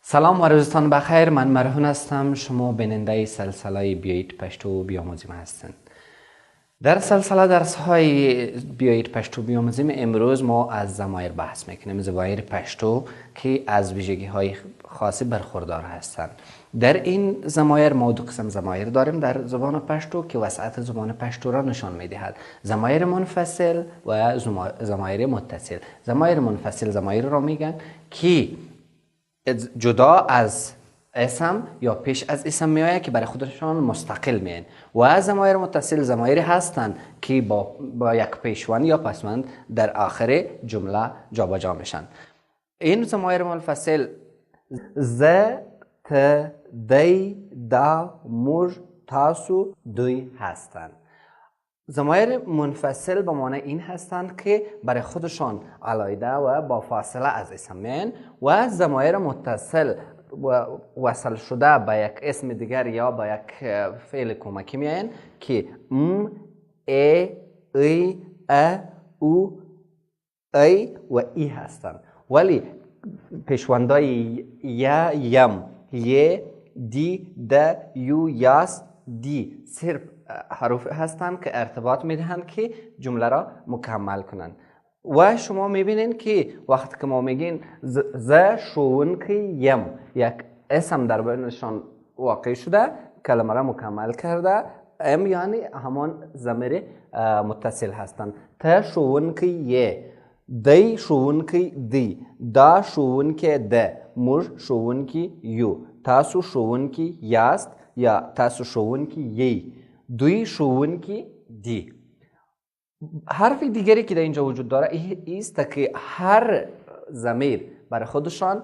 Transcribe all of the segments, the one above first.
سلام و روزتان بخیر. من مرهون هستم. شما بیننده سلسله بیایید پشتو بیاموزیم هستند. در سلسله درس های بیایید پشتو بیاموزیم امروز ما از ضمایر بحث میکنیم. ضمایر پشتو که از ویژگی های خاصی برخوردار هستند. در این ضمایر ما دو قسم ضمایر داریم در زبان پشتو که وسعت زبان پشتو را نشان میدهد. ضمایر منفصل و ضمایر متصل. ضمایر منفصل ضمایر را میگن که جدا از اسم یا پیش از اسم می آید که برای خودشان مستقل می آیند. و ضمایر متصل ضمایری هستند که با یک پیشوند یا پسوند در آخر جمله جابجا میشن. این ضمایر منفصل ز، ت، دی، دا، مر، تاسو، دوی هستند. ضمایر منفصل به معنی این هستند که برای خودشان علیحده و با فاصله از اسم میایند و ضمایر متصل وصل شده به یک اسم دیگر یا به یک فعل کمکی میایند که م، ای، او، ای و ای هستند. ولی پیشوندای یم، ی، دی، د، یو، یاس، دی صرف حروف هستند که ارتباط میدهند که جمله را مکمل کنند. و شما میبینید که وقتی که ما میگین ز شونکی یم، یک اسم در بینشان واقع شده کلمه را مکمل کرده. ام یعنی همان ضمیر متصل هستند. ت شونکی ی، دی شونکی دی، دا شونکی د، مر شونکی یو، تاسو شونکی یاست یا تاسو شونکی یی، دوی شونکی دی. حرف دیگری که در اینجا وجود داره است که هر ضمیر برای خودشان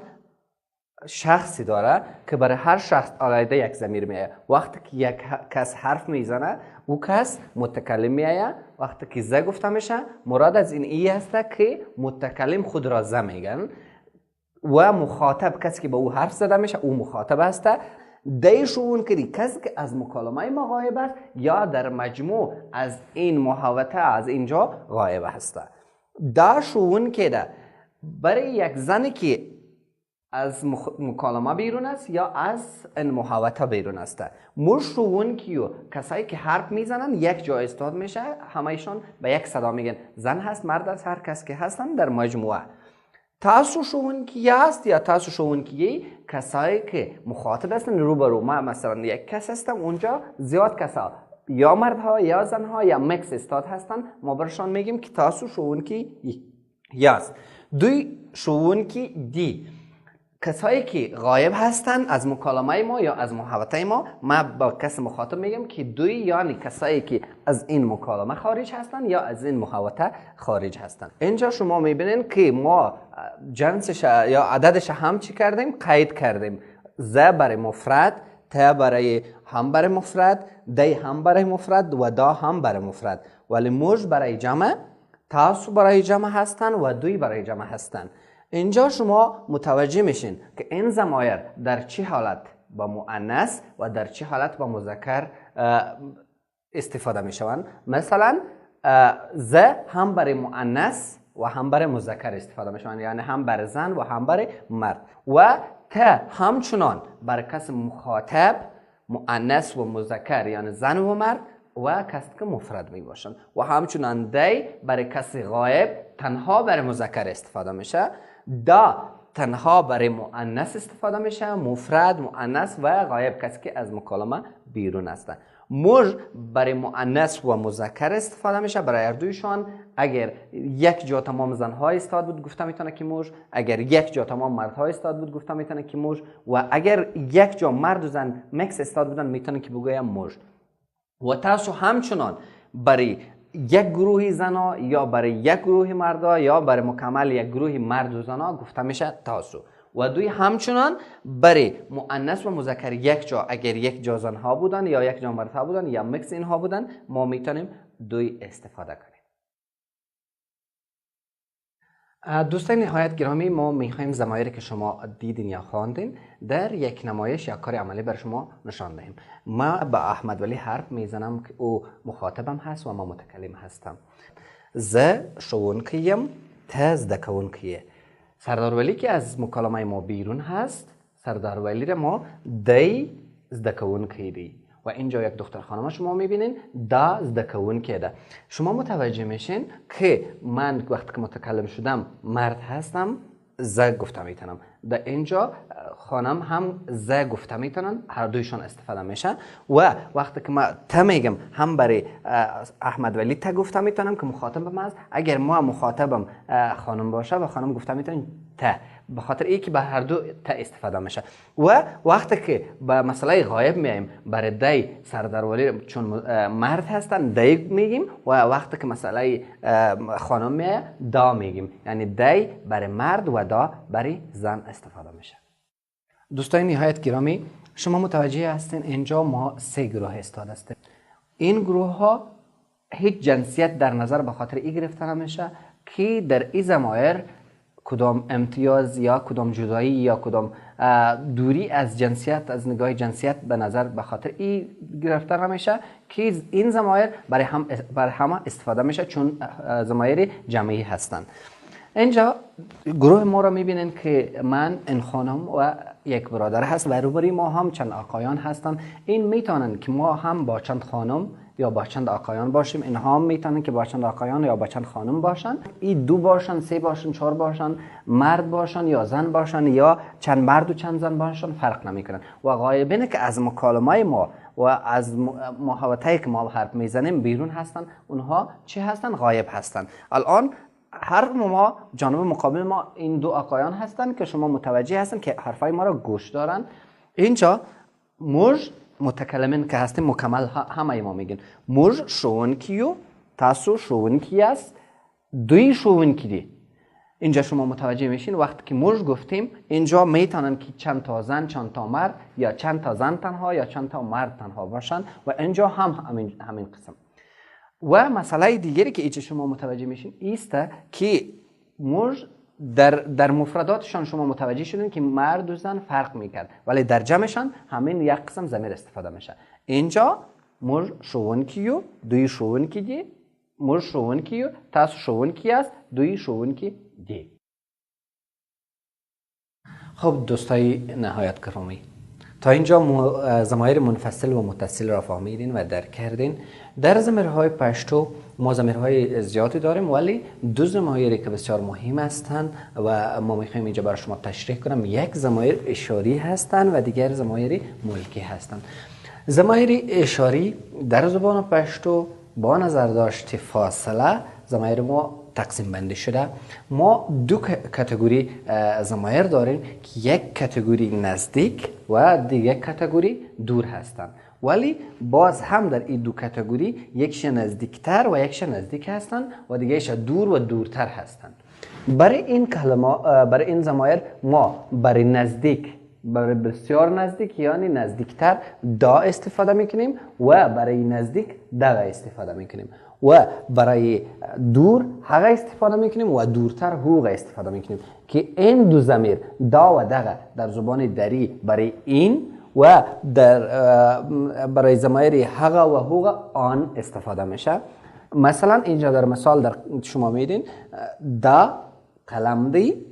شخصی داره که برای هر شخص علیحده یک ضمیر میآید. وقتی که یک کس حرف میزنه او کس متکلم میآید. وقتی که ز گفته میشه مراد از این است که متکلم خود را ز میگن و مخاطب کسی که به او حرف زده میشه او مخاطب است. دی شون کری کسی که از مکالمه ما غایب است یا در مجموع از این محاوطه از اینجا غایب است. دا شون که برای یک زنی که از مکالمه بیرون است یا از این محاوطه بیرون است. مر شون کیو کسایی که حرف میزنن یک جا استاد میشه، همهشان به یک صدا میگن زن هست مرد است، هر کس که هستن در مجموعه. تاسو شونکی است یا تاسو شونکی کسایی که مخاطب هستن روبرو. ما مثلا یک کس هستم اونجا زیاد کسا یا مردها یا زنها یا مکس استاد هستن، ما برشان میگیم که تاسو شونکی یاست. دوی شونکی دی کسایی که غایب هستن از مکالمه ما یا از محاوطه ما با کس مخاطب میگم که دوی یعنی کسایی که از این مکالمه خارج هستن یا از این محاوطه خارج هستن. اینجا شما میبینین که ما جنسش یا عددش هم چی کردیم؟ قید کردیم. ز برای مفرد، ت برای هم برای مفرد، دی هم برای مفرد و دا هم برای مفرد. ولی مج برای جمع، تاسو برای جمع هستن و دوی برای جمع هستن. اینجا شما متوجه میشین که این ضمایر در چه حالت با مؤنث و در چه حالت با مذکر استفاده میشوند. مثلا ز هم برای مؤنث و هم برای مذکر استفاده میشوند، یعنی هم برای زن و هم برای مرد. و ت همچنان برای کس مخاطب مؤنث و مذکر یعنی زن و مرد و کسی که مفرد می باشند. و همچنان دی برای کسی غایب تنها برای مذکر استفاده میشه. دا تنها برای مؤنث استفاده میشه، مفرد مؤنث و غایب کسی که از مکالمه بیرون است. مر برای مؤنث و مذکر استفاده میشه برای هر دویشان. اگر یک جا تمام زنها استاد بود گفته میتونه که مر، اگر یک جا تمام مردها استاد بود گفته میتونه که مر، و اگر یک جا مرد و زن مکس استاد بودن میتونه که بگویم مر. و تاسو همچنان برای یک گروه زنا یا برای یک گروه مردا یا برای مکمل یک گروه مرد و زنا گفته میشه تاسو. و دوی همچنان برای مؤنث و مذکر یک جا اگر یک جا زنها بودن یا یک جا مردها بودن یا مکس اینها بودن ما میتونیم دوی استفاده کنیم. دوستان نهایت گرامی، ما میخوایم ضمایری که شما دیدین یا خواندین در یک نمایش یا کار عملی بر شما نشان دهیم. ما با احمد ولی حرف میزنم که او مخاطبم هست و ما متکلم هستم. ز شونکیم، ت زدکونکیه. سردار ولی که از مکالمه ما بیرون هست، سردار ولی را ما دی زده کوونکی دی و اینجا یک دختر خانم شما میبینین دا زده کوونکی ده. شما متوجه میشین که من وقتی که متکلم شدم مرد هستم ز گفته میتونم، در اینجا خانم هم ز گفته میتونن، هر دویشان استفاده میشه. و وقتی که ما ته میگم هم برای احمد ولی ته گفته میتونم که مخاطبم است. اگر ما مخاطبم خانم باشه و خانم گفته میتونن ته، به خاطر ای که به هر دو ته استفاده میشه. و وقتی که به مسئله غایب میایم برای دی سردار ولی چون مرد هستن دی میگیم و وقتی که مسئله خانم میایه دا میگیم، یعنی دی برای مرد و دا برای زن استفاده میشه. دوستان نهایت گرامی، شما متوجه هستین اینجا ما 3 گروه استفاده است. این گروه ها هیچ جنسیت در نظر به خاطر ای گرفته نمیشه که در این ضمایر کدام امتیاز یا کدام جدایی یا کدام دوری از جنسیت، از نگاه جنسیت به نظر به خاطر ای گرفته نمیشه که این ضمایر برای همه استفاده میشه چون ضمایر جمعی هستند. اینجا گروه ما را میبینین که من، این خانم و یک برادر هست و روبروی ما هم چند آقایان هستن. این میتونن که ما هم با چند خانم یا با چند آقایان باشیم، اینها هم میتونن که با چند آقایان یا با چند خانم باشن. این 2 باشن، 3 باشن، 4 باشن، مرد باشن یا زن باشن یا چند مرد و چند زن باشن، فرق نمیکنن. و غایبینه که از مکالمه ما و از محاوطه‌ای که ما حرف میزنیم بیرون هستن، اونها چه هستن؟ غایب هستن. الان هر ما جانب مقابل ما این 2 آقایان هستن که شما متوجه هستن که حرفای ما را گوش دارن. اینجا موج متکلمین که هستیم مکمل همه ما میگن موج شوونکیو، تاسو شوونکی است، دوی شوونکی دی. اینجا شما متوجه میشین وقتی که موج گفتیم اینجا میتونن که چند تا زن، چند تا مرد یا چند تا زن تنها یا چند تا مرد تنها باشن و اینجا هم همین قسم. و مسئله دیگری که ایچه شما متوجه میشین ایست که موج در مفرداتشان شما متوجه شدین که مرد و زن فرق میکرد ولی در جمعشان همین یک قسم ضمیر استفاده میشه. اینجا موج شوونکیو، دوی شوونکی دی، موج شوونکیو، تاسو شوونکی است، دوی شوونکی دی. خب دوستای نهایت گرامی، تا اینجا ضمایر منفصل و متصل را فهمیدین و درک کردین. در ضمیرهای پشتو ما ضمیرهای زیادی داریم ولی 2 ضمایری که بسیار مهم هستند و ما میخوایم اینجا برای شما تشریح کنم. یک ضمایر اشاری هستند و دیگر ضمایر ملکی هستند. ضمایر اشاری در زبان پشتو با نظر داشت فاصله ضمایر ما تقسیم بندی شده. ما 2 کاتگوری ضمایر داریم که یک کاتگوری نزدیک و دیگر کاتگوری دور هستند، ولی باز هم در این 2 کاتگوری یکش نزدیکتر و یکش نزدیک هستند و دیگرش دور و دورتر هستند. برای این کلمه، برای این ضمایر ما برای نزدیک، برای بسیار نزدیک یعنی نزدیکتر دا استفاده میکنیم و برای نزدیک دغه استفاده میکنیم و برای دور هغه استفاده میکنیم و دورتر هوغه استفاده میکنیم که این 2 ضمیر دا و دغه در زبان دری برای این و برای ضمایر هغه و هوغه آن استفاده میشه. مثلا اینجا در مثال در شما میدین دا قلم دی،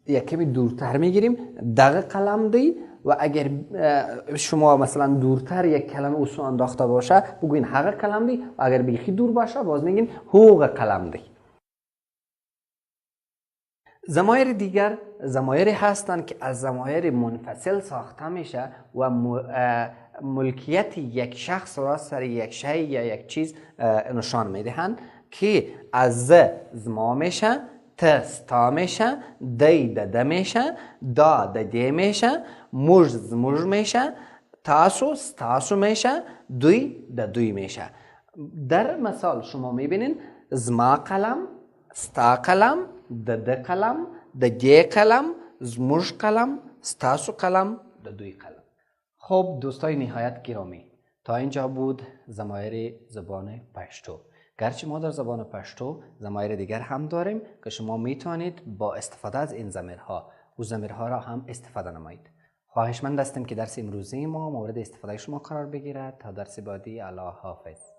یک کمی دورتر میگیریم دغه قلم دی و اگر شما مثلا دورتر یک کلمه اصول انداخته باشه بگوین هغه قلم دی و اگر بیخی دور باشه باز میگین هوغه قلم دی. ضمایر دیگر ضمایری هستند که از ضمایر منفصل ساخته میشه و ملکیت یک شخص را سر یک شی یا یک چیز نشان میدهند که از زما میشه، ستا میشه، دی ده میشه، دا ده میشه، موج میشه، تاسو ستاسو میشه، دوی دوی میشه. در مثال شما میبینین زما قلم، ستا قلم، ده قلم، ده قلم، زموج قلم، ستاسو قلم، دوی قلم. خب دوستای نهایت گرامی، تا اینجا بود ضمایر زبان پشتو. گرچه ما در زبان پشتو ضمایر دیگر هم داریم که شما میتونید با استفاده از این ضمیرها و ضمیرها را هم استفاده نمایید. خواهشمند هستیم که درس امروزی ما مورد استفاده شما قرار بگیرد. تا درس بعدی، الله حافظ.